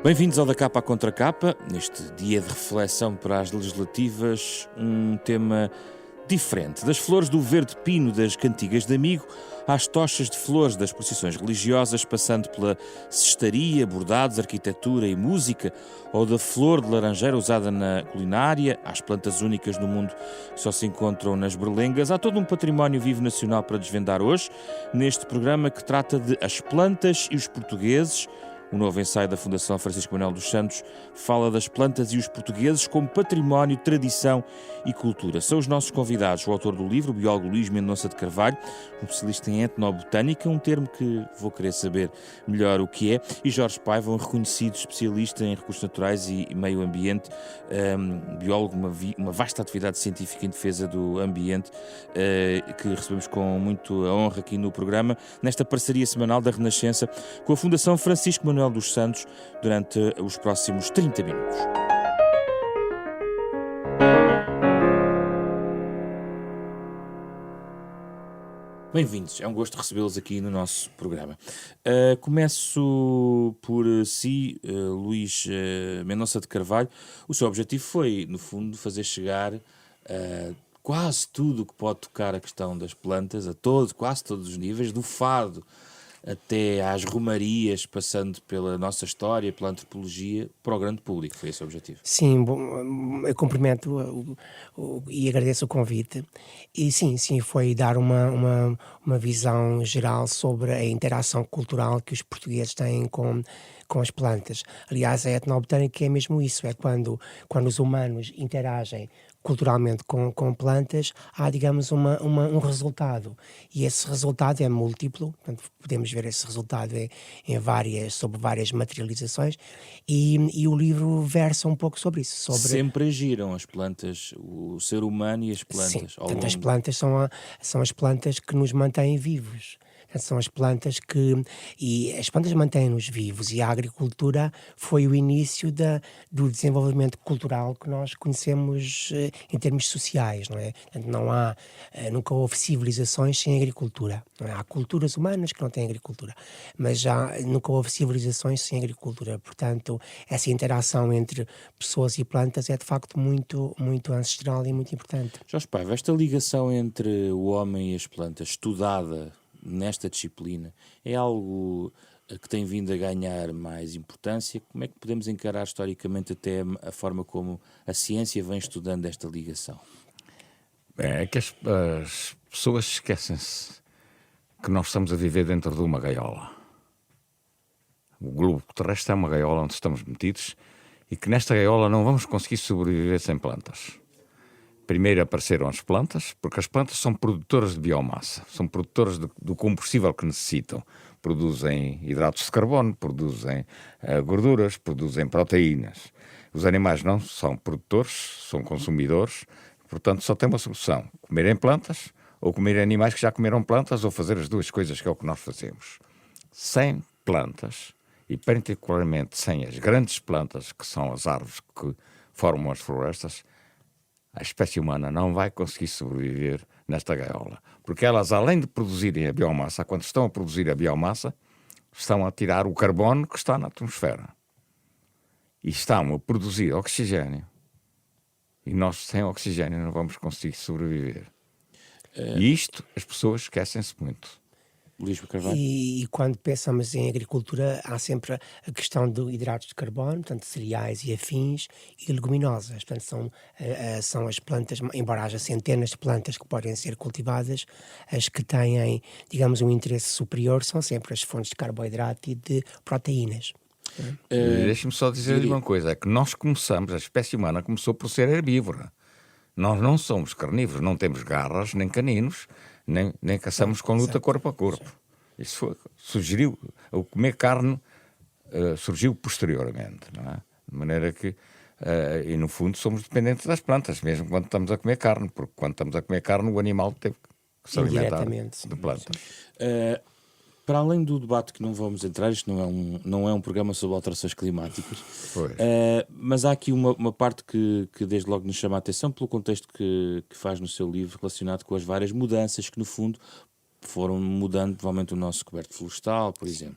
Bem-vindos ao Da Capa à Contra Capa. Neste dia de reflexão para as legislativas, um tema diferente. Das flores do verde pino das cantigas de amigo, às tochas de flores das procissões religiosas, passando pela cestaria, bordados, arquitetura e música, ou da flor de laranjeira usada na culinária, às plantas únicas no mundo que só se encontram nas berlengas. Há todo um património vivo nacional para desvendar hoje, neste programa que trata de As Plantas e os Portugueses. O novo ensaio da Fundação Francisco Manuel dos Santos fala das plantas e os portugueses como património, tradição e cultura. São os nossos convidados, o autor do livro, o biólogo Luís Mendonça de Carvalho, um especialista em etnobotânica, um termo que vou querer saber melhor o que é, e Jorge Paiva, um reconhecido especialista em recursos naturais e meio ambiente, biólogo, uma vasta atividade científica em defesa do ambiente, que recebemos com muita honra aqui no programa, nesta parceria semanal da Renascença com a Fundação Francisco Manuel dos Santos durante os próximos 30 minutos. Bem-vindos, é um gosto recebê-los aqui no nosso programa. Começo por si, Luís Mendonça de Carvalho. O seu objetivo foi, no fundo, fazer chegar quase tudo o que pode tocar a questão das plantas, quase todos os níveis, do fado até às romarias, passando pela nossa história, pela antropologia, para o grande público. Foi esse o objetivo. Sim, eu cumprimento e agradeço o convite. E sim, foi dar uma visão geral sobre a interação cultural que os portugueses têm com as plantas. Aliás, a etnobotânica é mesmo isso, é quando os humanos interagem culturalmente com plantas, há, digamos, um resultado. E esse resultado é múltiplo, portanto, podemos ver esse resultado sob várias materializações, e o livro versa um pouco sobre isso. Sempre agiram as plantas, o ser humano e as plantas. Sim, portanto, as plantas são as plantas que nos mantêm vivos. São as plantas e as plantas mantêm-nos vivos, e a agricultura foi o início do desenvolvimento cultural que nós conhecemos em termos sociais, não é? Portanto, nunca houve civilizações sem agricultura, não é? Há culturas humanas que não têm agricultura, mas nunca houve civilizações sem agricultura. Portanto, essa interação entre pessoas e plantas é de facto muito, muito ancestral e muito importante. Jorge Paiva, esta ligação entre o homem e as plantas, estudada nesta disciplina, é algo que tem vindo a ganhar mais importância? Como é que podemos encarar historicamente até a forma como a ciência vem estudando esta ligação? É que as pessoas esquecem-se que nós estamos a viver dentro de uma gaiola. O globo terrestre é uma gaiola onde estamos metidos e que nesta gaiola não vamos conseguir sobreviver sem plantas. Primeiro apareceram as plantas, porque as plantas são produtoras de biomassa, são produtoras do combustível que necessitam. Produzem hidratos de carbono, produzem gorduras, produzem proteínas. Os animais não são produtores, são consumidores, portanto só tem uma solução: comerem plantas, ou comerem animais que já comeram plantas, ou fazer as duas coisas, que é o que nós fazemos. Sem plantas, e particularmente sem as grandes plantas, que são as árvores que formam as florestas, a espécie humana não vai conseguir sobreviver nesta gaiola. Porque elas, além de produzirem a biomassa, quando estão a produzir a biomassa, estão a tirar o carbono que está na atmosfera. E estão a produzir oxigênio. E nós, sem oxigênio, não vamos conseguir sobreviver. E isto, as pessoas esquecem-se muito. E quando pensamos em agricultura, há sempre a questão de hidratos de carbono, portanto cereais e afins, e leguminosas. Portanto, são as plantas, embora haja centenas de plantas que podem ser cultivadas, as que têm, digamos, um interesse superior são sempre as fontes de carboidrato e de proteínas. Deixe-me só dizer-lhe uma coisa: é que a espécie humana começou por ser herbívora. Nós não somos carnívoros, não temos garras, nem caninos, nem caçamos com luta corpo a corpo. Isso surgiu, o comer carne surgiu posteriormente, não é? De maneira que, e no fundo, somos dependentes das plantas, mesmo quando estamos a comer carne, porque quando estamos a comer carne, o animal teve que se alimentar de plantas. Para além do debate que não vamos entrar, isto não é um programa sobre alterações climáticas, mas há aqui uma parte que desde logo nos chama a atenção pelo contexto que faz no seu livro, relacionado com as várias mudanças que, no fundo, foram mudando provavelmente o nosso coberto florestal, por exemplo.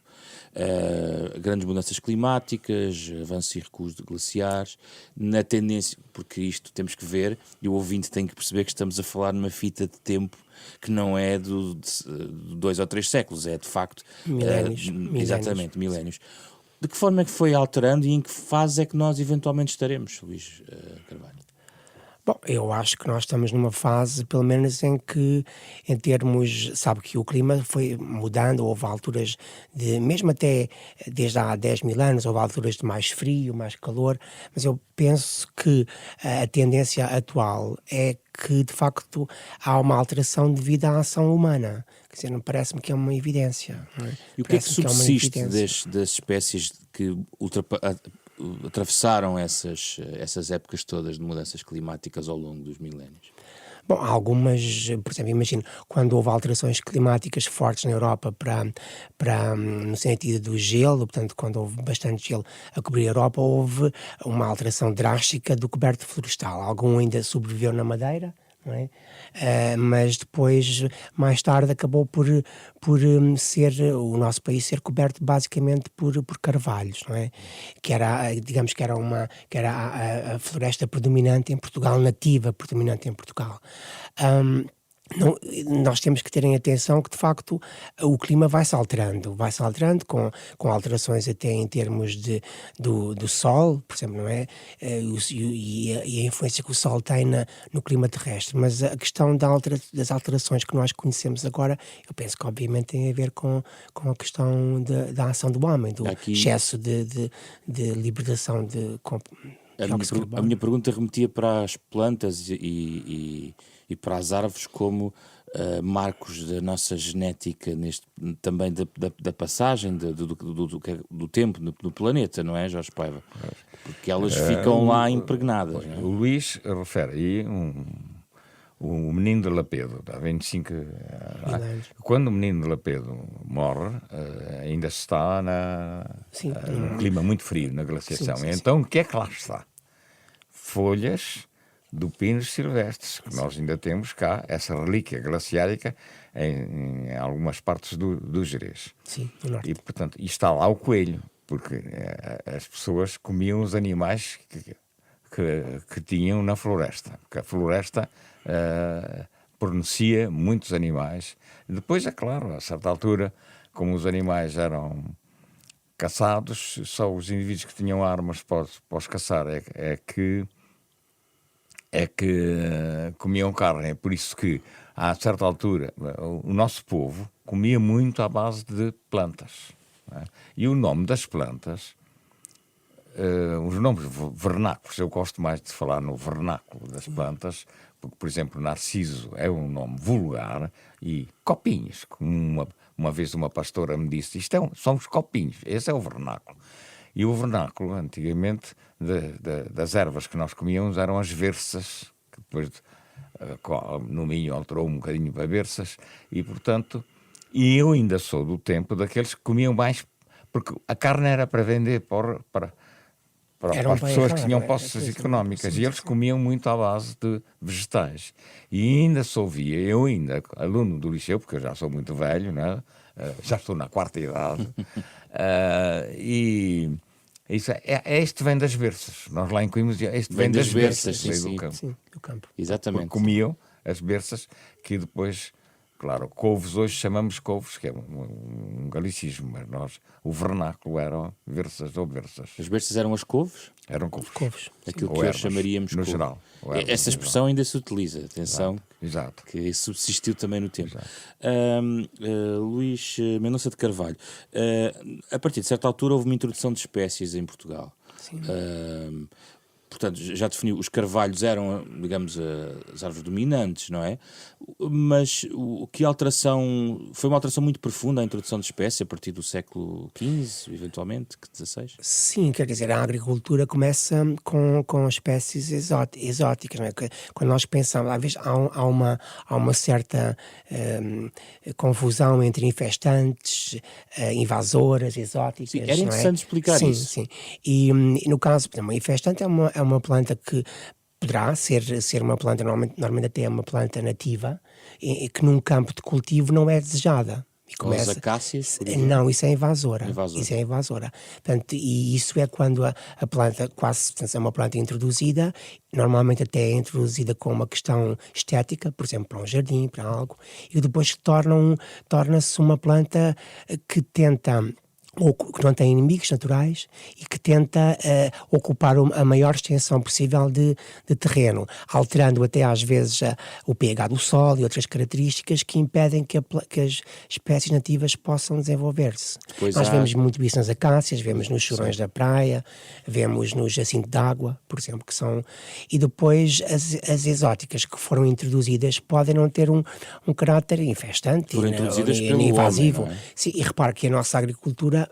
Grandes mudanças climáticas, avanços e recuos de glaciares, na tendência, porque isto temos que ver, e o ouvinte tem que perceber que estamos a falar numa fita de tempo que não é de 2 ou 3 séculos, é de facto... Milénios. Exatamente, milénios. De que forma é que foi alterando e em que fase é que nós eventualmente estaremos, Luís Carvalho? Bom, eu acho que nós estamos numa fase, pelo menos, em que, em termos, sabe que o clima foi mudando, houve alturas mesmo até desde há 10 mil anos, houve alturas de mais frio, mais calor, mas eu penso que a tendência atual é que, de facto, há uma alteração devido à ação humana. Quer dizer, não parece-me que é uma evidência. Não é? E o que é que subsiste das espécies que atravessaram essas épocas todas de mudanças climáticas ao longo dos milénios? Bom, algumas, por exemplo, imagino, quando houve alterações climáticas fortes na Europa no sentido do gelo, portanto, quando houve bastante gelo a cobrir a Europa, houve uma alteração drástica do coberto florestal. Algum ainda sobreviveu na Madeira, não é? Mas depois, mais tarde, acabou por ser o nosso país ser coberto basicamente por carvalhos, não é? Que era, digamos que era a floresta predominante em Portugal, nativa predominante em Portugal. Nós temos que ter em atenção que, de facto, o clima vai-se alterando com alterações até em termos do sol, por exemplo, não é? E a influência que o sol tem no clima terrestre. Mas a questão das alterações que nós conhecemos agora, eu penso que obviamente tem a ver com a questão da ação do homem, do excesso de libertação de a minha pergunta remetia para as plantas e para as árvores como marcos da nossa genética, também da passagem do tempo no planeta, não é, Jorge Paiva? Porque elas ficam lá impregnadas. Não é? O Luís refere aí o menino de Lapedo, há 25 anos. Quando o menino de Lapedo morre, ainda se está num clima muito frio, na glaciação. Sim. Então, o que é que lá está? Folhas do pinos silvestres, que nós ainda temos cá, essa relíquia glaciárica em algumas partes do Gerês. Sim, do norte. E, portanto, está lá o coelho, porque as pessoas comiam os animais que tinham na floresta, porque a floresta fornecia muitos animais. Depois, é claro, a certa altura, como os animais eram caçados, só os indivíduos que tinham armas para os caçar é que comiam carne. É por isso que, a certa altura, o nosso povo comia muito à base de plantas. Não é? E o nome das plantas, os nomes vernáculos, eu gosto mais de falar no vernáculo das plantas, porque, por exemplo, Narciso é um nome vulgar, e copinhos, como uma vez uma pastora me disse, são os copinhos, esse é o vernáculo. E o vernáculo, antigamente, das ervas que nós comíamos eram as versas, que depois no Minho alterou um bocadinho para versas, e, portanto, eu ainda sou do tempo daqueles que comiam mais, porque a carne era para vender para as pessoas que tinham posses económicas, e eles comiam muito à base de vegetais. E ainda eu ainda, aluno do liceu, porque eu já sou muito velho, né? Já estou na quarta idade, e isso este vem das versas. Nós lá em Coimbra, este vem das versas, sim, do campo. Exatamente. Porque comiam as versas, que depois, claro, couves hoje chamamos couves, que é um galicismo, mas o vernáculo eram versas ou versas. As versas eram as couves? Eram couves. Aquilo que hoje chamaríamos no couve. Geral. Essa expressão ainda se utiliza, atenção, Exato. Que subsistiu também no tempo. Luís Mendonça de Carvalho, a partir de certa altura houve uma introdução de espécies em Portugal. Sim. Portanto, já definiu, os carvalhos eram, digamos, as árvores dominantes, não é? Mas foi uma alteração muito profunda a introdução de espécie a partir do século XV, eventualmente, XVI? Sim, quer dizer, a agricultura começa com espécies exóticas, não é? Quando nós pensamos, às vezes há uma certa confusão entre infestantes, invasoras, exóticas. Sim, era interessante explicar isso. Sim. E no caso, por exemplo, a infestante é uma planta que poderá ser uma planta, normalmente até é uma planta nativa, que num campo de cultivo não é desejada. E Ou as acácias, por exemplo? Não, isso é invasora. Invasora. Isso é invasora. Portanto, e isso é quando a planta portanto, é uma planta introduzida, normalmente até é introduzida com uma questão estética, por exemplo, para um jardim, para algo, e depois torna-se uma planta que tenta, ou que não tem inimigos naturais e que tenta ocupar a maior extensão possível de terreno, alterando até às vezes o pH do solo e outras características que impedem que as espécies nativas possam desenvolver-se. Nós vemos muito isso nas acácias, vemos nos chorões da praia, vemos no jacinto d'água, por exemplo, que são... E depois as exóticas que foram introduzidas podem não ter um caráter infestante e invasivo. Homem, não é? Sim, e repare que a nossa agricultura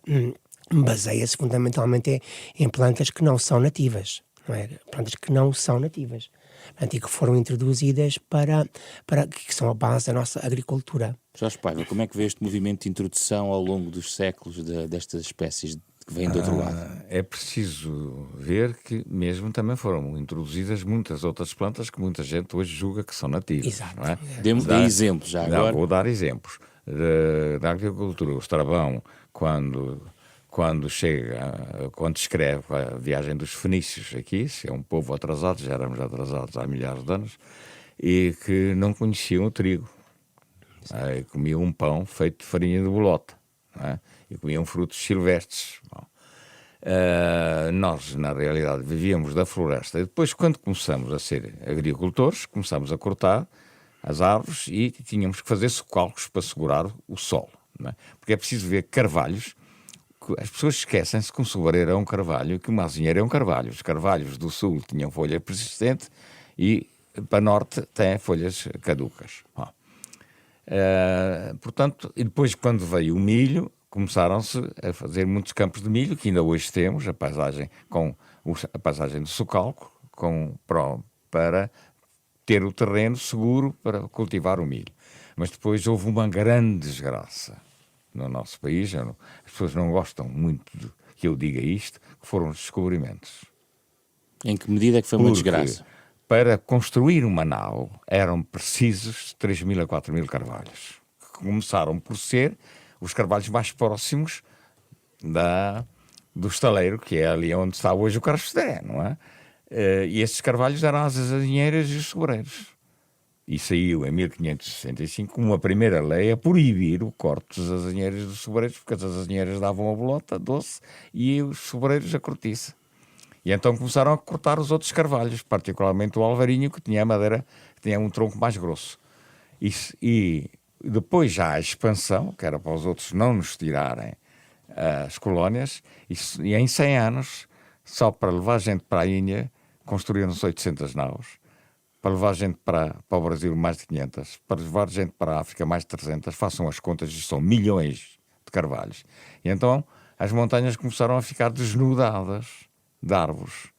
baseia-se fundamentalmente em plantas que não são nativas, não é? Plantas que não são nativas, portanto, e que foram introduzidas que são a base da nossa agricultura. Jorge Paiva, como é que vê este movimento de introdução ao longo dos séculos destas espécies que vêm do outro lado? É preciso ver que mesmo também foram introduzidas muitas outras plantas que muita gente hoje julga que são nativas. Exato. Não é? Dê exemplos já agora. Vou dar exemplos. Da agricultura, o Estrabão, quando escreve a viagem dos fenícios aqui, se é um povo atrasado, já éramos atrasados há milhares de anos, e que não conheciam o trigo. Comiam um pão feito de farinha de bolota, não é? E comiam frutos silvestres. Bom, nós, na realidade, vivíamos da floresta. E depois, quando começamos a ser agricultores, começamos a cortar as árvores e tínhamos que fazer socalcos para segurar o solo, não é? Porque é preciso ver carvalhos. As pessoas esquecem-se que um sobreiro é um carvalho e que uma azinheira é um carvalho. Os carvalhos do sul tinham folha persistente e para norte têm folhas caducas. Portanto, e depois quando veio o milho, começaram-se a fazer muitos campos de milho, que ainda hoje temos, a paisagem do socalco, para ter o terreno seguro para cultivar o milho. Mas depois houve uma grande desgraça no nosso país. As pessoas não gostam muito que eu diga isto, que foram os descobrimentos. Em que medida é que foi uma desgraça? Para construir uma nau eram precisos 3.000 a 4.000 carvalhos, que começaram por ser os carvalhos mais próximos do estaleiro, que é ali onde está hoje o Carrascedé, não é? E esses carvalhos eram as azinheiras e os sobreiros. E saiu em 1565 uma primeira lei a proibir o corte das azinheiras e dos sobreiros, porque as azinheiras davam a bolota doce e os sobreiros a cortiça. E então começaram a cortar os outros carvalhos, particularmente o alvarinho, que tinha a madeira, que tinha um tronco mais grosso. E depois já a expansão, que era para os outros não nos tirarem as colónias, e em 100 anos, só para levar gente para a Índia, construíram-se 800 naus. Para levar gente para o Brasil, mais de 500. Para levar gente para a África, mais de 300. Façam as contas, isto são milhões de carvalhos. E então as montanhas começaram a ficar desnudadas de árvores.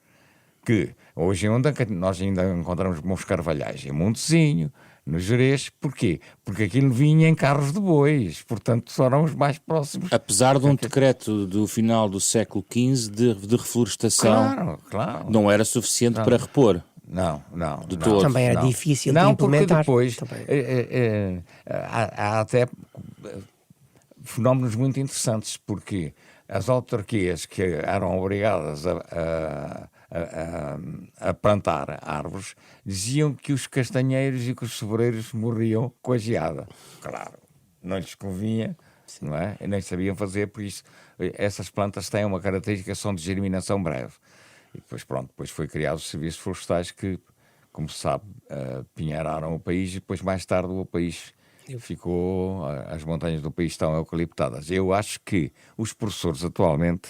Que hoje nós ainda encontramos bons carvalhais em Montezinho, no Gerês. Porquê? Porque aquilo vinha em carros de bois. Portanto, foram os mais próximos. Apesar de um decreto do final do século XV de reflorestação, claro. não era suficiente para repor. Não. De todo. Também era difícil de implementar. Porque depois há até fenómenos muito interessantes, porque as autarquias que eram obrigadas a plantar árvores diziam que os castanheiros e que os sobreiros morriam com a geada. Claro, não lhes convinha, não é? E nem sabiam fazer, por isso essas plantas têm uma característica, são de germinação breve. E depois foi criado os serviços florestais que, como se sabe, pinheiraram o país e depois mais tarde o país ficou, as montanhas do país estão eucaliptadas. Eu acho que os professores atualmente,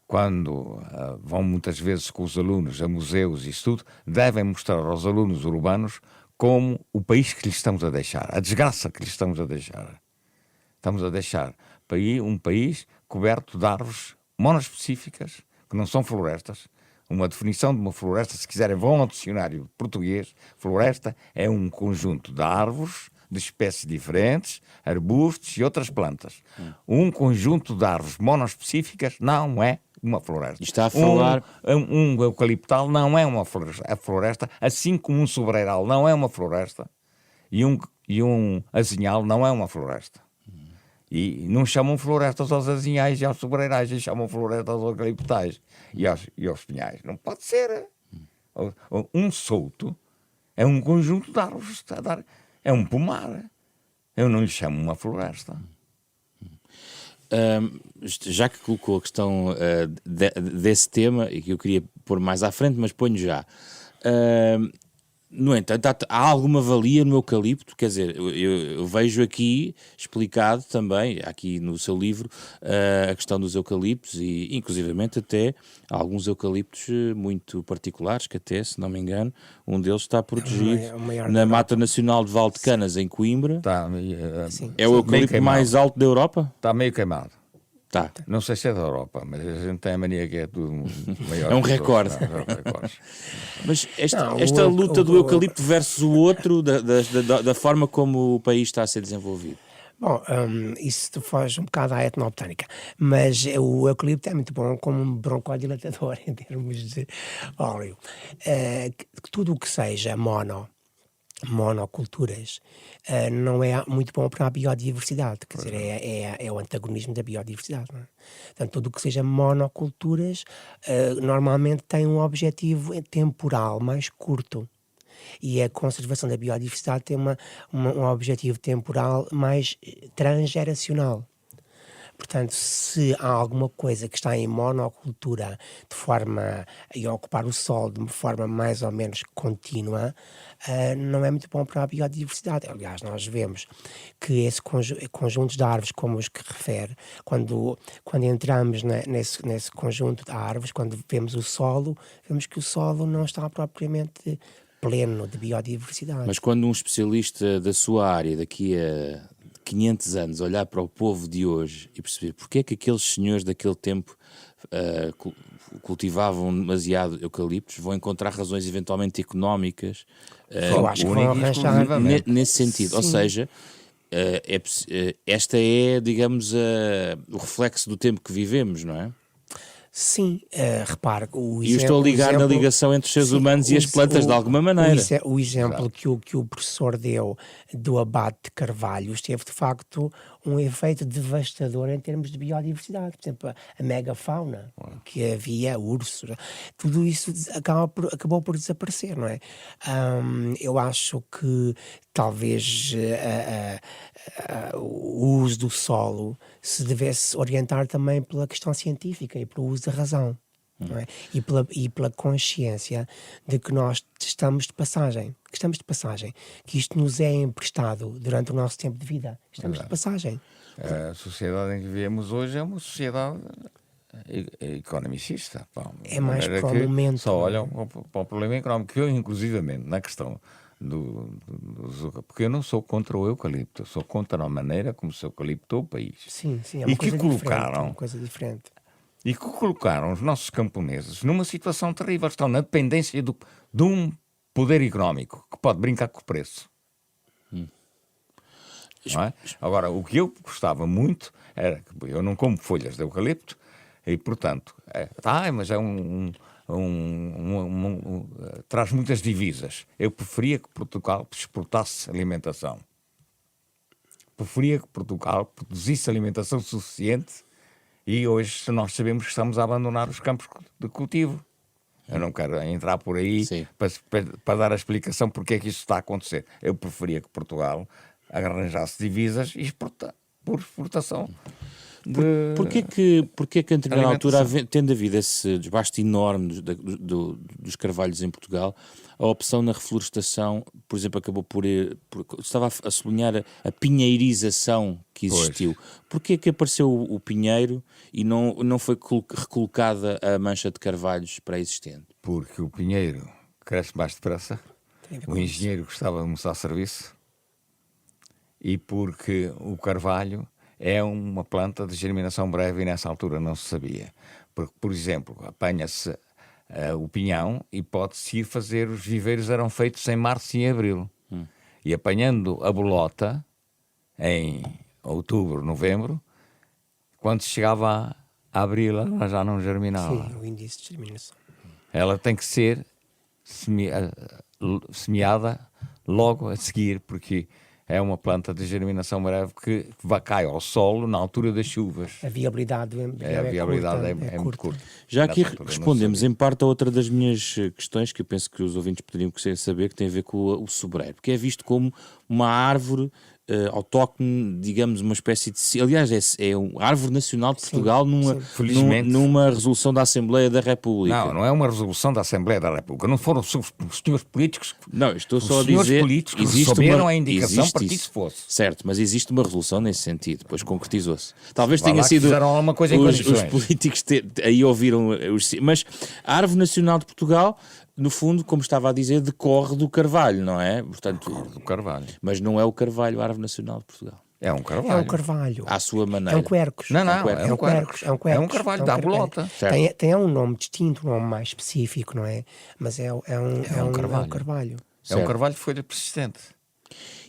quando vão muitas vezes com os alunos a museus e isso tudo, devem mostrar aos alunos urbanos como o país que lhes estamos a deixar, a desgraça que lhes estamos a deixar. Estamos a deixar um país coberto de árvores monoespecíficas, que não são florestas. Uma definição de uma floresta, se quiserem, vão ao dicionário português. Floresta é um conjunto de árvores de espécies diferentes, arbustos e outras plantas. Um conjunto de árvores monoespecíficas não é uma floresta. E está a falar... Um eucaliptal não é uma floresta, assim como um sobreiral não é uma floresta, e um azinhal não é uma floresta. E não chamam florestas aos azinhais e aos sobreirais, e chamam florestas aos eucaliptais e aos pinhais. Não pode ser. Um solto é um conjunto de árvores, é um pomar. Eu não lhe chamo uma floresta. Já que colocou a questão desse tema, e que eu queria pôr mais à frente, mas ponho já. No entanto, há alguma valia no eucalipto? Quer dizer, eu vejo aqui explicado também, aqui no seu livro, a questão dos eucaliptos e, inclusivamente, até alguns eucaliptos muito particulares, que até, se não me engano, um deles está protegido na Mata Nacional de Valdecanas, em Coimbra. Está, é o eucalipto mais alto da Europa? Está meio queimado. Tá. Não sei se é da Europa, mas a gente tem a mania que é tudo maior. É um recorde. Mas esta luta do eucalipto versus o outro, da forma como o país está a ser desenvolvido. Bom, isso foge um bocado à etnobotânica, mas o eucalipto é muito bom como um broncodilatador em termos de óleo. Tudo o que seja monoculturas não é muito bom para a biodiversidade, quer dizer, é o antagonismo da biodiversidade, não é? Portanto, tudo o que seja monoculturas normalmente tem um objetivo temporal mais curto, e a conservação da biodiversidade tem um objetivo temporal mais transgeracional. Portanto, se há alguma coisa que está em monocultura de forma a ocupar o solo de uma forma mais ou menos contínua, não é muito bom para a biodiversidade. Aliás, nós vemos que esse conjuntos de árvores, como os que refere, quando entramos nesse conjunto de árvores, quando vemos o solo, vemos que o solo não está propriamente pleno de biodiversidade. Mas quando um especialista da sua área, daqui a 500 anos, olhar para o povo de hoje e perceber porque é que aqueles senhores daquele tempo cultivavam demasiado eucaliptos, vão encontrar razões eventualmente económicas, eu acho que vão arranjar nesse sentido. Sim. Ou seja, esta é, digamos, o reflexo do tempo que vivemos, não é? Sim, repare, e eu estou a ligar na ligação entre os seres humanos e as plantas de alguma maneira. O exemplo que o professor deu do abate de carvalhos teve de facto um efeito devastador em termos de biodiversidade. Por exemplo, a megafauna que havia, ursos, tudo isso acabou por desaparecer, não é? Eu acho que talvez o uso do solo se devesse orientar também pela questão científica e pelo uso da razão, não é? E pela consciência de que nós estamos de passagem, que isto nos é emprestado durante o nosso tempo de vida. Estamos de passagem. A sociedade em que vivemos hoje é uma sociedade economicista. É mais para o momento. Só olham para o problema económico, que eu, inclusivamente, na questão porque eu não sou contra o eucalipto, eu sou contra a maneira como se eucaliptou o país. Sim, é uma coisa diferente. E que colocaram os nossos camponeses numa situação terrível. Estão na dependência de um poder económico que pode brincar com o preço. Não é? Agora, o que eu gostava muito era que eu não como folhas de eucalipto e, portanto, mas é traz muitas divisas. Eu preferia que Portugal exportasse alimentação. Preferia que Portugal produzisse alimentação suficiente e hoje nós sabemos que estamos a abandonar os campos de cultivo. Eu não quero entrar por aí para dar a explicação porque é que isso está a acontecer. Eu preferia que Portugal arranjasse divisas e por exportação. Porquê que a determinada altura, tendo havido esse desbaste enorme dos carvalhos em Portugal, a opção na reflorestação, por exemplo, acabou por estava a sublinhar a pinheirização que existiu. Porquê que apareceu o pinheiro e não foi recolocada a mancha de carvalhos pré-existente? Porque o pinheiro cresce mais depressa, o engenheiro gostava de mostrar serviço e porque o carvalho é uma planta de germinação breve e nessa altura não se sabia. Porque, por exemplo, apanha-se o pinhão e pode-se ir fazer, os viveiros eram feitos em março e abril. E apanhando a bolota em outubro, novembro, quando chegava a abri-la, ela já não germinava. Sim, o índice de germinação. Ela tem que ser semeada logo a seguir, porque é uma planta de germinação breve que cai ao solo na altura das chuvas. A viabilidade É muito curta. Já aqui Nessa altura, respondemos em parte a outra das minhas questões, que eu penso que os ouvintes poderiam saber, que tem a ver com o sobreiro, porque é visto como uma árvore autóctone, digamos, uma espécie de... Aliás, é uma árvore nacional de Portugal Felizmente. numa resolução da Assembleia da República. Não é uma resolução da Assembleia da República. Não foram os senhores políticos Não, estou só a os senhores dizer... políticos que receberam a indicação para que isso fosse. Certo, mas existe uma resolução nesse sentido, depois concretizou-se. Talvez tenha lá que sido... fizeram alguma coisa em os condições. políticos aí ouviram... Mas a Árvore Nacional de Portugal, no fundo, como estava a dizer, decorre do carvalho, não é? Portanto, Decorre do carvalho. Mas não é o carvalho a Árvore Nacional de Portugal. É um carvalho. É um carvalho. À sua É maneira. um quercus. Não, É um quercus. É um carvalho da bolota. Tem um nome distinto, um nome mais específico, não é? Mas é um carvalho. É um carvalho de folha persistente.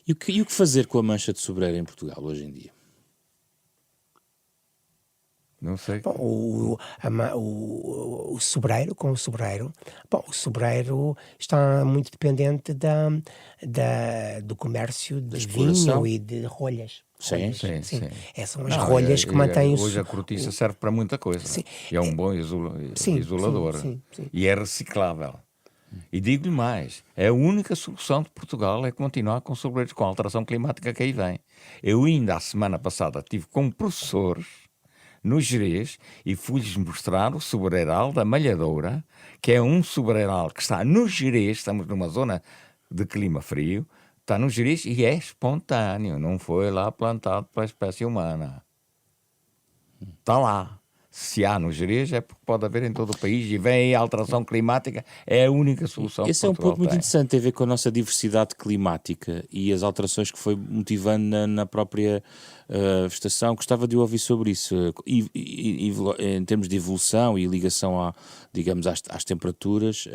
E o que fazer com a mancha de sobreiro em Portugal hoje em dia? Não sei. Bom, o sobreiro, com o sobreiro, o sobreiro está muito dependente do comércio de exploração. vinho e de rolhas. Sim. Essas são as rolhas que mantêm Hoje a cortiça serve para muita coisa. Sim. E é um bom isolador. Sim. E é reciclável. E digo-lhe mais, é a única solução de Portugal é continuar com sobreiros com a alteração climática que aí vem. Eu ainda a semana passada tive com professores no Gerês e fui-lhes mostrar o sobreiral da Malhadoura, que é um sobreiral que está no Gerês, estamos numa zona de clima frio, está no Gerês e é espontâneo, não foi lá plantado pela espécie humana. Está lá. Se há no Gerês é porque pode haver em todo o país e vem aí a alteração climática, é a única solução que Esse é um Portugal ponto muito tem. interessante, tem a ver com a nossa diversidade climática e as alterações que foi motivando na própria vegetação. Gostava de ouvir sobre isso, em termos de evolução e ligação digamos, às temperaturas.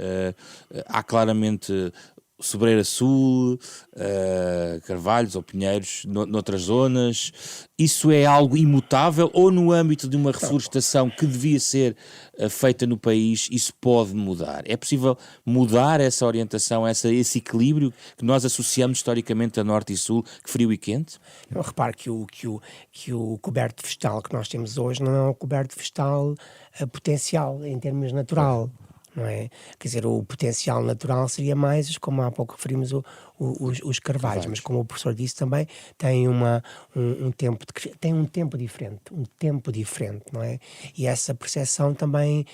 Há claramente Sobreira Sul, Carvalhos ou Pinheiros, noutras zonas. Isso é algo imutável ou no âmbito de uma reflorestação que devia ser feita no país, isso pode mudar? É possível mudar essa orientação, esse equilíbrio que nós associamos historicamente a Norte e Sul, que frio e quente? Eu reparo que o coberto vegetal que nós temos hoje não é um coberto vegetal potencial em termos natural. Não é? Quer dizer, o potencial natural seria mais, como há pouco referimos, os carvalhos, mas como o professor disse também, tem um tempo diferente, não é? E essa percepção também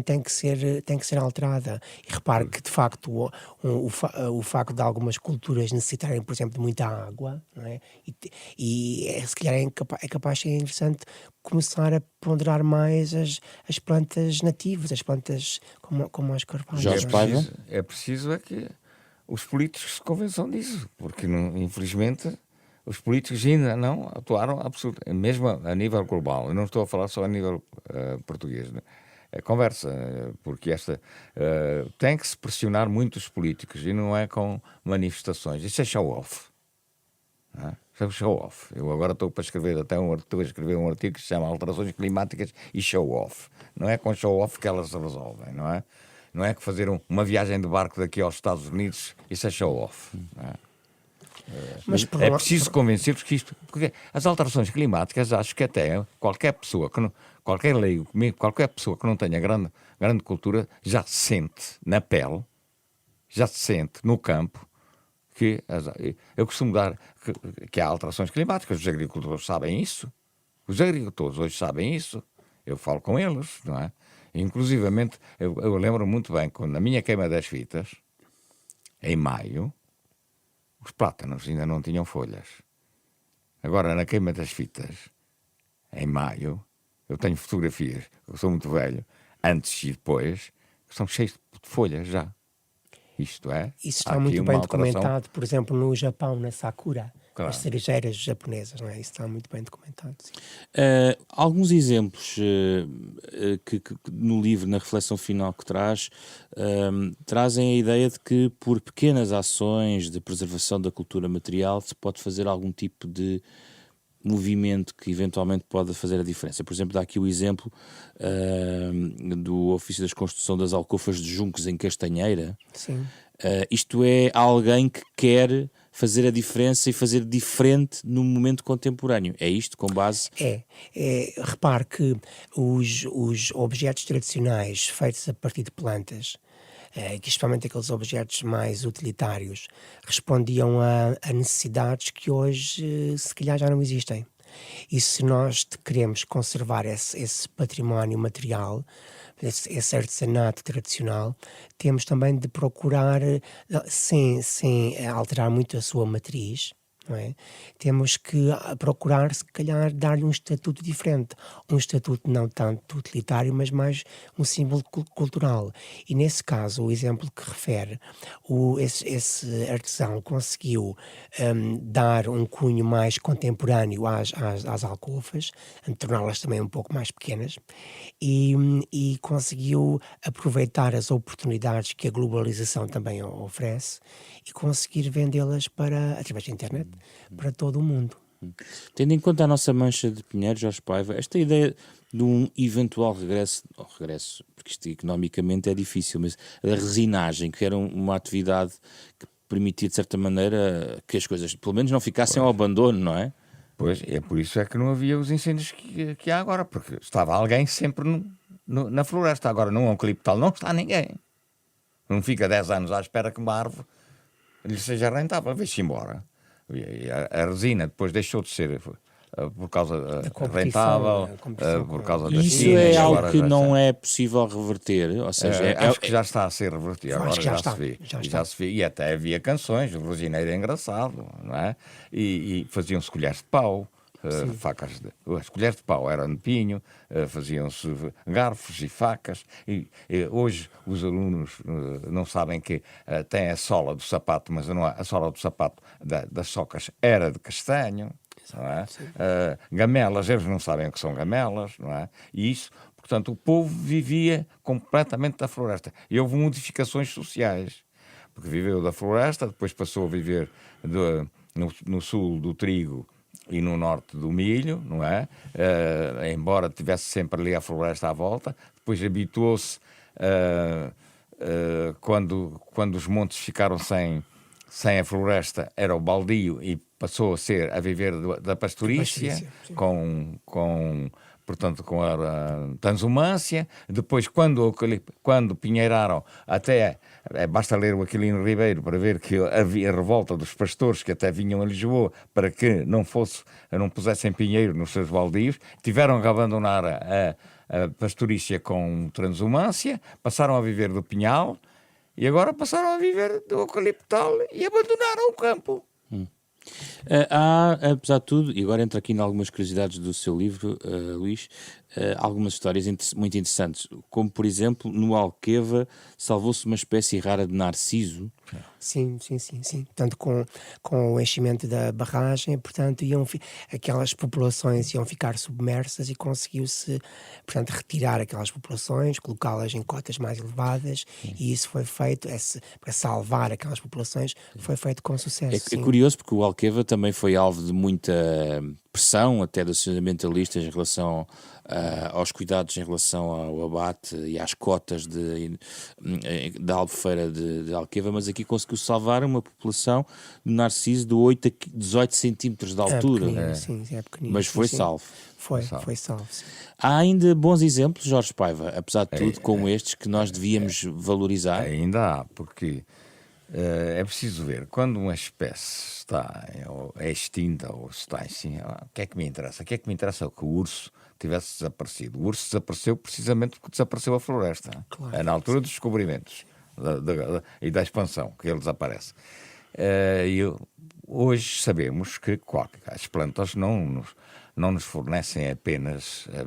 tem que ser alterada. E repare que, de facto, o facto de algumas culturas necessitarem, por exemplo, de muita água, não é? Se calhar é capaz de ser interessante começar a ponderar mais as plantas nativas, as plantas como as carvalhos. Jorge Paiva? É preciso que os políticos se convençam disso, porque infelizmente os políticos ainda não atuaram absolutamente, mesmo a nível global. Eu não estou a falar só a nível português, né? A conversa, porque tem que se pressionar muito os políticos e não é com manifestações. Isso é show-off. Isso é show-off. Eu agora estou a escrever um artigo que se chama Alterações Climáticas e Show-off. Não é com show-off que elas se resolvem, não é? Não é que fazer uma viagem de barco daqui aos Estados Unidos, isso é show-off. Mas é preciso convencer-vos que isto... Porque as alterações climáticas, acho que até qualquer pessoa, qualquer leigo, qualquer pessoa que não tenha grande cultura, já se sente na pele, já se sente no campo, que eu costumo dar que há alterações climáticas, os agricultores sabem isso, os agricultores hoje sabem isso, eu falo com eles, não é? Inclusivamente, eu lembro muito bem, quando na minha queima das fitas, em maio, os plátanos ainda não tinham folhas. Agora, na queima das fitas, em maio, eu tenho fotografias, eu sou muito velho, antes e depois, que estão cheios de folhas já. Isto é, isso está muito bem documentado, por exemplo, no Japão, na Sakura, as cerejeiras japonesas, não é? Isso está muito bem documentado. Sim. Alguns exemplos que no livro, na reflexão final que trazem a ideia de que por pequenas ações de preservação da cultura material se pode fazer algum tipo de movimento que eventualmente pode fazer a diferença. Por exemplo, dá aqui o exemplo do ofício da construção das alcofas de juncos em Castanheira. Sim. Isto é alguém que quer fazer a diferença e fazer diferente no momento contemporâneo. É isto, com base... Repare que os objetos tradicionais feitos a partir de plantas, que especialmente aqueles objetos mais utilitários, respondiam a necessidades que hoje se calhar já não existem. E se nós queremos conservar esse património material, esse artesanato tradicional, temos também de procurar, sem alterar muito a sua matriz, não é? Temos que procurar, se calhar, dar-lhe um estatuto diferente. Um estatuto não tanto utilitário, mas mais um símbolo cultural. E nesse caso, o exemplo que refere, esse artesão conseguiu dar um cunho mais contemporâneo às alcofas, torná-las também um pouco mais pequenas, e conseguiu aproveitar as oportunidades que a globalização também oferece e conseguir vendê-las através da internet para todo o mundo. Tendo em conta a nossa mancha de Pinheiro, Jorge Paiva, esta ideia de um eventual regresso, porque isto economicamente é difícil, mas a resinagem, que era uma atividade que permitia, de certa maneira, que as coisas, pelo menos, não ficassem ao abandono, não é? Pois, é por isso é que não havia os incêndios que há agora, porque estava alguém sempre na floresta. Agora, num eucaliptal não está ninguém. Não fica 10 anos à espera que uma árvore lhe seja rentável. Vê-se embora. E a resina depois deixou de ser por causa rentável, por causa da Isso China. é algo que não é possível reverter, ou seja... acho que já está a ser revertido, agora acho que já se vê. E até havia canções, o resineiro é engraçado, não é? E faziam-se colheres de pau, facas, as colheres de pau eram de pinho, faziam-se garfos e facas, e hoje os alunos não sabem que tem a sola do sapato, mas não a sola do sapato das socas era de castanho. Não é? Gamelas, eles não sabem o que são gamelas, não é? E isso, portanto, o povo vivia completamente da floresta. E houve modificações sociais, porque viveu da floresta, depois passou a viver no sul do trigo e no norte do milho, não é? Embora tivesse sempre ali a floresta à volta, depois habituou-se quando os montes ficaram sem a floresta, era o baldio e passou a viver da pastorícia, portanto, com a transumância. Depois, quando pinheiraram, até basta ler o Aquilino Ribeiro para ver que havia a revolta dos pastores que até vinham a Lisboa para que não pusessem pinheiro nos seus baldios, tiveram que abandonar a pastorícia com transumância, passaram a viver do pinhal e agora passaram a viver do eucaliptal e abandonaram o campo. Há, apesar de tudo, e agora entra aqui em algumas curiosidades do seu livro, Luís, algumas histórias muito interessantes, como por exemplo, no Alqueva salvou-se uma espécie rara de narciso. Sim. Tanto com o enchimento da barragem, portanto, aquelas populações iam ficar submersas e conseguiu-se, portanto, retirar aquelas populações, colocá-las em cotas mais elevadas, e isso foi feito, para salvar aquelas populações, foi feito com sucesso. É curioso porque o Alqueva também foi alvo de muita pressão, até dos ambientalistas, em relação aos cuidados em relação ao abate e às cotas da albufeira de Alqueva, mas aqui conseguiu salvar uma população de narciso de 8 a 18 centímetros de altura. É pequenino. Mas foi salvo. Foi salvo. Sim. Há ainda bons exemplos, Jorge Paiva, apesar de tudo, como estes, que nós devíamos valorizar? Ainda há, porque é preciso ver, quando uma espécie é extinta ou está assim, o que é que me interessa? O que é que me interessa é que o urso tivesse desaparecido. O urso desapareceu precisamente porque desapareceu a floresta. Claro, é na altura dos descobrimentos e da expansão que ele desaparece. Hoje sabemos que as plantas não nos fornecem apenas a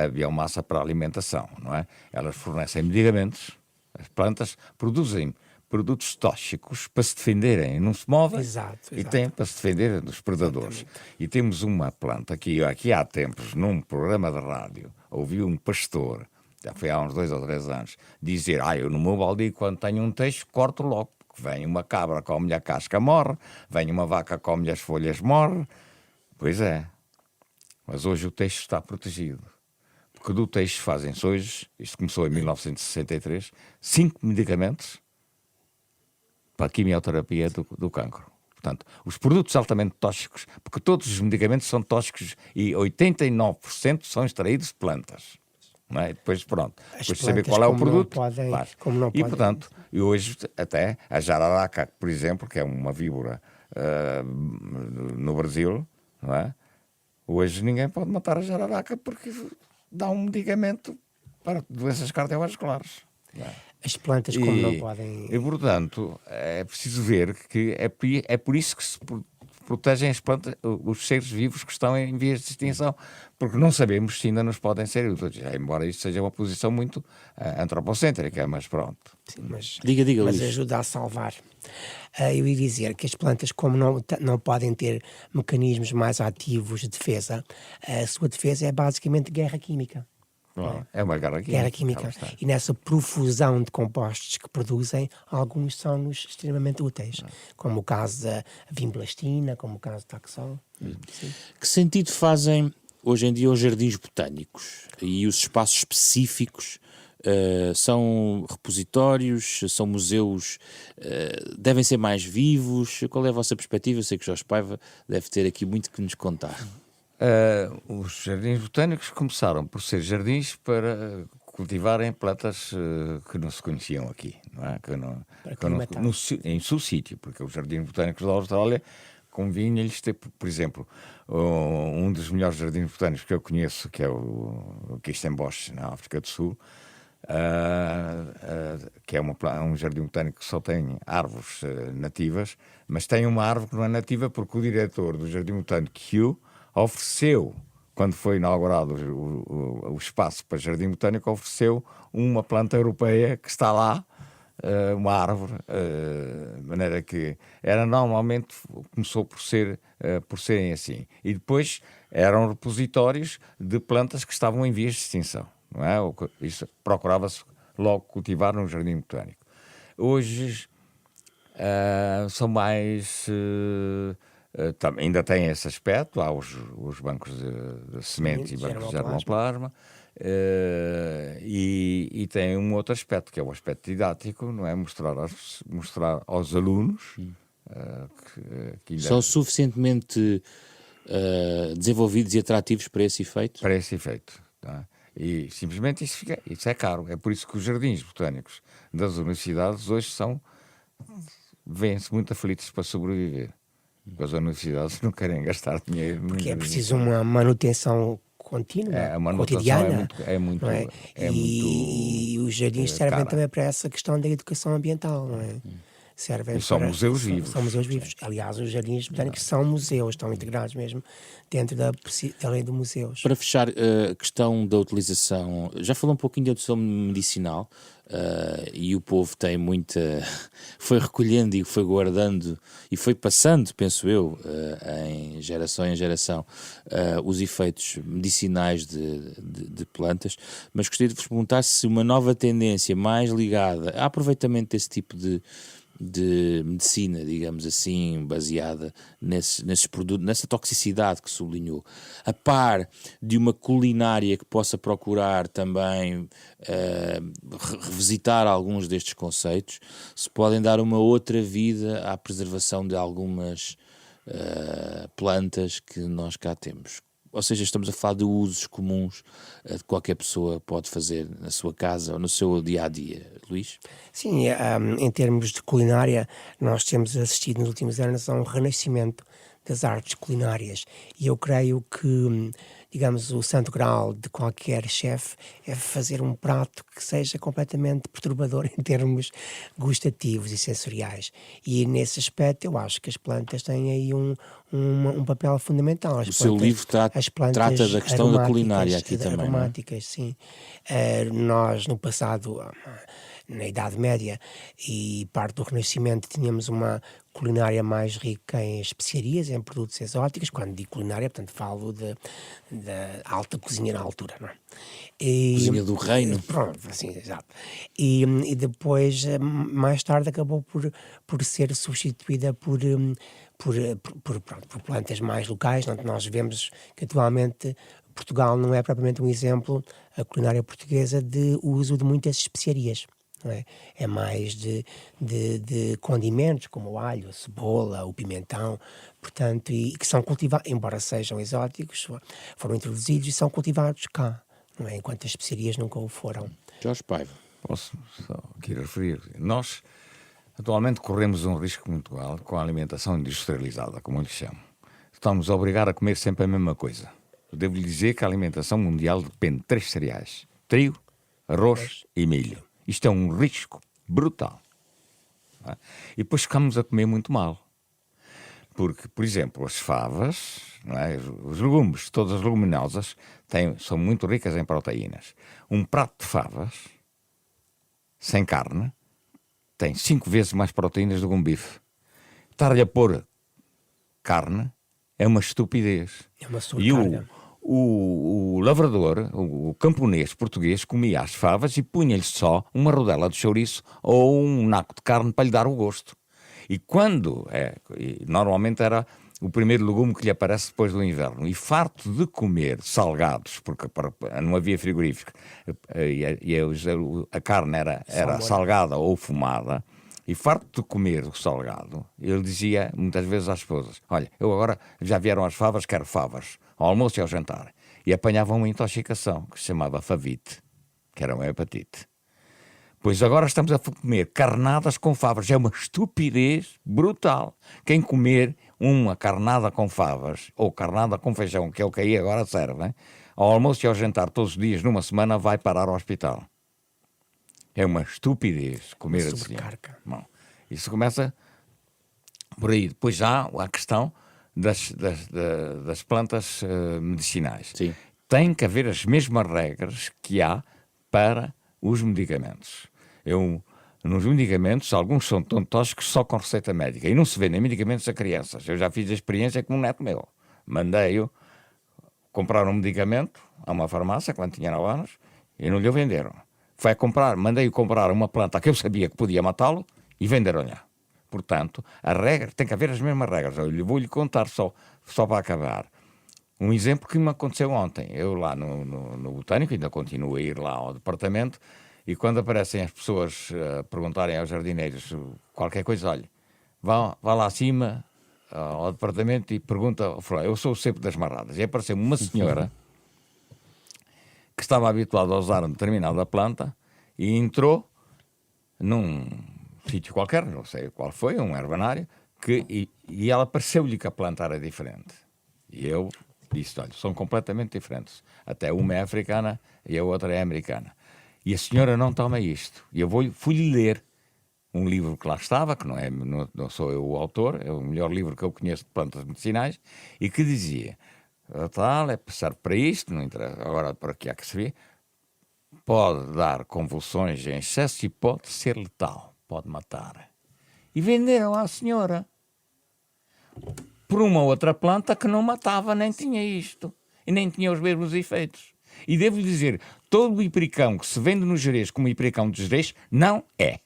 biomassa para a alimentação, não é? Elas fornecem medicamentos. As plantas produzem produtos tóxicos para se defenderem, não se movem. Exato. E têm para se defender dos predadores. Exatamente. E temos uma planta que aqui há tempos, num programa de rádio, ouvi um pastor, já foi há uns 2 ou 3 anos, dizer, eu no meu baldio, quando tenho um teixo, corto logo, porque vem uma cabra, come-lhe a casca, morre, vem uma vaca, come-lhe as folhas, morre. Pois é. Mas hoje o texto está protegido. Porque do texto fazem-se hoje, isto começou em 1963, 5 medicamentos para a quimioterapia do cancro. Portanto, os produtos altamente tóxicos, porque todos os medicamentos são tóxicos e 89% são extraídos de plantas. Não é? Depois, pronto. Depois de saber qual é o produto. E, portanto, e hoje até a jararaca, por exemplo, que é uma víbora no Brasil, não é? Hoje ninguém pode matar a jararaca porque dá um medicamento para doenças cardiovasculares. Não é? As plantas como não podem... E, portanto, é preciso ver que é por isso que se protegem as plantas, os seres vivos que estão em vias de extinção, porque não sabemos se ainda nos podem ser úteis, embora isto seja uma posição muito antropocêntrica, mas pronto. Sim, mas Luís. ajuda a salvar. Eu ia dizer que as plantas, como não podem ter mecanismos mais ativos de defesa, a sua defesa é basicamente guerra química. É uma guerra química. E nessa profusão de compostos que produzem, alguns são-nos extremamente úteis, como o caso da vimblastina, como o caso do taxol. Que sentido fazem hoje em dia os jardins botânicos e os espaços específicos? São repositórios, são museus, devem ser mais vivos? Qual é a vossa perspectiva? Eu sei que Jorge Paiva deve ter aqui muito que nos contar. Os jardins botânicos começaram por ser jardins para cultivarem plantas que não se conheciam aqui, não é? Em seu sítio, porque os jardins botânicos da Austrália convinha-lhes ter, por exemplo, um dos melhores jardins botânicos que eu conheço, que é o Kirstenbosch, na África do Sul, que é um jardim botânico que só tem árvores nativas, mas tem uma árvore que não é nativa porque o diretor do jardim botânico, Hugh, ofereceu, quando foi inaugurado o espaço para jardim botânico, ofereceu uma planta europeia que está lá, uma árvore, de maneira que normalmente começou por serem assim. E depois eram repositórios de plantas que estavam em vias de extinção. Não é? Isso procurava-se logo cultivar no jardim botânico. Hoje são mais... ainda tem esse aspecto, há os bancos de sementes e bancos de germoplasma, e tem um outro aspecto, que é o aspecto didático, não é? Mostrar aos alunos que ainda... São suficientemente desenvolvidos e atrativos para esse efeito? Para esse efeito, tá? E simplesmente isso é caro. É por isso que os jardins botânicos das universidades hoje vêm-se muito aflitos para sobreviver. Porque as universidades não querem gastar dinheiro. Porque é preciso uma manutenção contínua, cotidiana. E os jardins servem também para essa questão da educação ambiental, não é? São museus vivos. São museus vivos. Aliás, os jardins botânicos são museus, estão integrados mesmo dentro da lei de museus. Para fechar, a questão da utilização, já falou um pouquinho da utilização medicinal, e o povo tem foi recolhendo e foi guardando e foi passando, penso eu, em geração em geração, os efeitos medicinais de plantas, mas gostaria de vos perguntar se uma nova tendência mais ligada a aproveitamento desse tipo de medicina, digamos assim, baseada nesses produtos, nessa toxicidade que sublinhou, a par de uma culinária que possa procurar também revisitar alguns destes conceitos, se podem dar uma outra vida à preservação de algumas plantas que nós cá temos. Ou seja, estamos a falar de usos comuns que qualquer pessoa pode fazer na sua casa ou no seu dia-a-dia. Luís? Sim, em termos de culinária, nós temos assistido nos últimos anos a um renascimento das artes culinárias. E eu creio que, digamos, o santo grau de qualquer chefe é fazer um prato que seja completamente perturbador em termos gustativos e sensoriais. E nesse aspecto eu acho que as plantas têm aí um papel fundamental. O seu livro trata da questão da culinária aqui também. Aromáticas, sim. Nós, no passado, na Idade Média e parte do Renascimento, tínhamos uma culinária mais rica em especiarias, em produtos exóticos. Quando digo culinária, portanto, falo da alta cozinha na altura, não é? Cozinha do reino. Pronto, assim, exato. E depois, mais tarde, acabou por ser substituída por por plantas mais locais. Nós vemos que atualmente Portugal não é propriamente um exemplo, a culinária portuguesa, de uso de muitas especiarias. Não é? É mais de condimentos como o alho, a cebola, o pimentão, portanto, e que são cultivados, embora sejam exóticos, foram introduzidos e são cultivados cá, não é? Enquanto as especiarias nunca o foram. Jorge Paiva. Posso só aqui referir. Nós, atualmente, corremos um risco muito alto com a alimentação industrializada, como eu lhe chamo. Estamos a obrigar a comer sempre a mesma coisa. Eu devo lhe dizer que a alimentação mundial depende de 3 cereais: trigo, arroz e milho. Isto é um risco brutal. Não é? E depois ficamos a comer muito mal. Porque, por exemplo, as favas, não é? Os legumes, todas as leguminosas, são muito ricas em proteínas. Um prato de favas, sem carne, tem 5 vezes mais proteínas do que um bife. Estar-lhe a pôr carne é uma estupidez. É uma sobrecarga. O lavrador, o camponês português, comia as favas e punha-lhe só uma rodela de chouriço ou um naco de carne para lhe dar o gosto. E normalmente era o primeiro legume que lhe aparece depois do inverno. E farto de comer salgados, porque não havia frigorífico, a carne era salgada ou fumada, e farto de comer o salgado, ele dizia muitas vezes às esposas: olha, eu agora já vieram as favas, quero favas, ao almoço e ao jantar. E apanhavam uma intoxicação, que se chamava favite, que era uma hepatite. Pois agora estamos a comer carnadas com favas. É uma estupidez brutal. Quem comer uma carnada com favas, ou carnada com feijão, que é o que aí agora serve, hein? Ao almoço e ao jantar todos os dias, numa semana, vai parar ao hospital. É uma estupidez comer assim. Bom, isso começa por aí. Depois já a questão das plantas medicinais. Sim. Tem que haver as mesmas regras que há para os medicamentos. Nos medicamentos, alguns são tão tóxicos só com receita médica. E não se vê nem medicamentos a crianças. Eu já fiz a experiência com um neto meu. Mandei-o comprar um medicamento a uma farmácia quando tinha 9 anos e não lhe o venderam. Mandei-o comprar uma planta que eu sabia que podia matá-lo e venderam-lhe. Portanto, tem que haver as mesmas regras. Eu vou-lhe contar só para acabar. Um exemplo que me aconteceu ontem. Eu lá no Botânico, ainda continuo a ir lá ao departamento, e quando aparecem as pessoas a perguntarem aos jardineiros qualquer coisa, olha, vá lá acima ao departamento e pergunta: eu sou o cepo das marradas. E apareceu uma senhora que estava habituada a usar uma determinada planta e entrou num sítio qualquer, não sei qual foi, um herbanário, e ela pareceu-lhe que a planta era diferente. E eu disse: olha, são completamente diferentes. Até uma é africana e a outra é americana. E a senhora não toma isto. E eu fui-lhe ler um livro que lá estava, que não sou eu o autor, é o melhor livro que eu conheço de plantas medicinais, e que dizia: serve para isto, não interessa, agora para que há que se ver, pode dar convulsões em excesso e pode ser letal, pode matar. E venderam à senhora por uma outra planta que não matava, nem tinha isto, e nem tinha os mesmos efeitos. E devo-lhe dizer, todo o hipericão que se vende no Gerês como hipericão de Gerês, não é.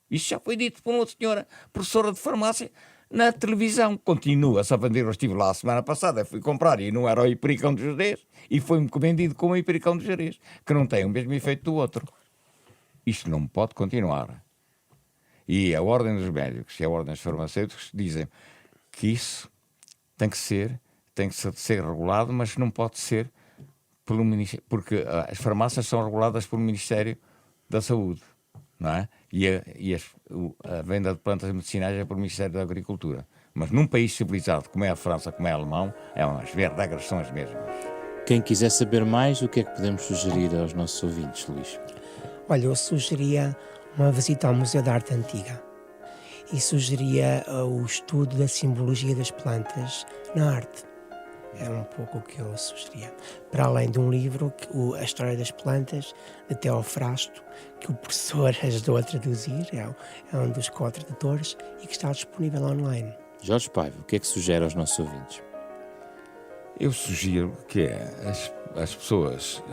Isto já foi dito por uma senhora professora de farmácia na televisão. Continua-se a vender. Eu estive lá a semana passada, fui comprar e não era o hipericão de Gerês, e foi-me vendido como o hipericão de Gerês, que não tem o mesmo efeito do outro. Isto não pode continuar. E a Ordem dos Médicos e a Ordem dos Farmacêuticos dizem que isso tem que ser regulado, mas não pode ser pelo Ministério, porque as farmácias são reguladas pelo Ministério da Saúde, não é? E a venda de plantas medicinais é pelo Ministério da Agricultura. Mas num país civilizado como é a França, como é a Alemão, as regras são as mesmas. Quem quiser saber mais, o que é que podemos sugerir aos nossos ouvintes, Luís? Olha, eu sugeria uma visita ao Museu da Arte Antiga e sugeria o estudo da simbologia das plantas na arte. É um pouco o que eu sugeria. Para além de um livro, A História das Plantas, de Teofrasto, que o professor ajudou a traduzir, é um dos co-tradutores e que está disponível online. Jorge Paiva, o que é que sugere aos nossos ouvintes? Eu sugiro que as pessoas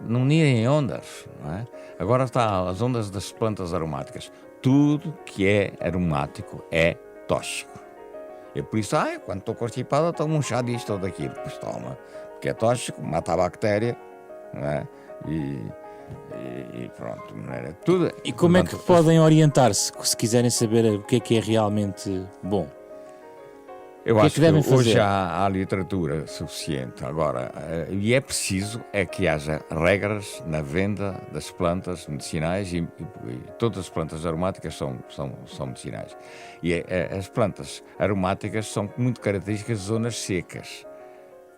não irem em ondas, não é? Agora está as ondas das plantas aromáticas. tudo que é aromático é tóxico. E por isso, quando estou constipado, tomo um chá disto ou daquilo. Pois toma, porque é tóxico, mata a bactéria, não é? E pronto, não era tudo. E como é que podem orientar-se, se quiserem saber o que é realmente bom? Eu acho que hoje há literatura suficiente. Agora, e é preciso que haja regras na venda das plantas medicinais e todas as plantas aromáticas são medicinais. E as plantas aromáticas são muito características de zonas secas.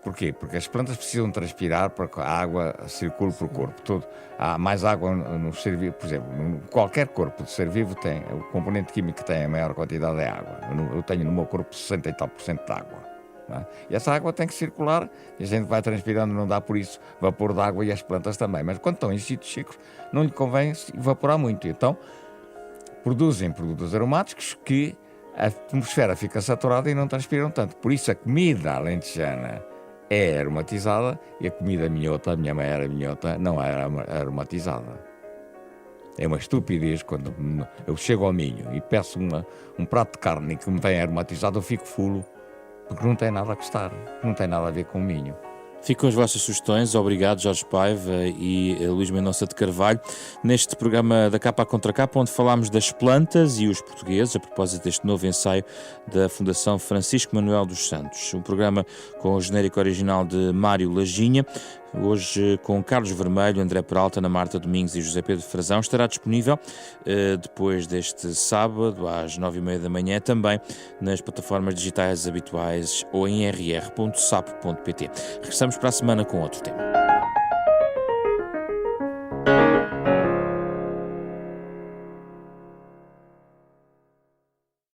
Porquê? Porque as plantas precisam transpirar para que a água circule pelo corpo todo. Há mais água no ser vivo, por exemplo, qualquer corpo de ser vivo tem, o componente químico que tem a maior quantidade é água. Eu tenho no meu corpo 60 e tal % de água. Não é? E essa água tem que circular, e a gente vai transpirando, não dá por isso vapor de água, e as plantas também. Mas quando estão em sítios secos, não lhe convém evaporar muito. Então, produzem produtos aromáticos que a atmosfera fica saturada e não transpiram tanto. Por isso a comida alentejana é aromatizada, e a comida minhota, a minha mãe era minhota, não era aromatizada. É uma estupidez quando eu chego ao Minho e peço um prato de carne que me vem aromatizado, eu fico fulo, porque não tem nada a gostar, não tem nada a ver com o Minho. Ficam as vossas sugestões. Obrigado, Jorge Paiva e Luís Mendonça de Carvalho, neste programa da Capa à Contra Capa, onde falámos das plantas e os portugueses, a propósito deste novo ensaio da Fundação Francisco Manuel dos Santos. Um programa com o genérico original de Mário Laginha, hoje com Carlos Vermelho, André Peralta, Ana Marta Domingos e José Pedro Frazão. Estará disponível depois deste sábado, às 9h30 da manhã, também nas plataformas digitais habituais ou em rr.sapo.pt. Regressamos para a semana com outro tema.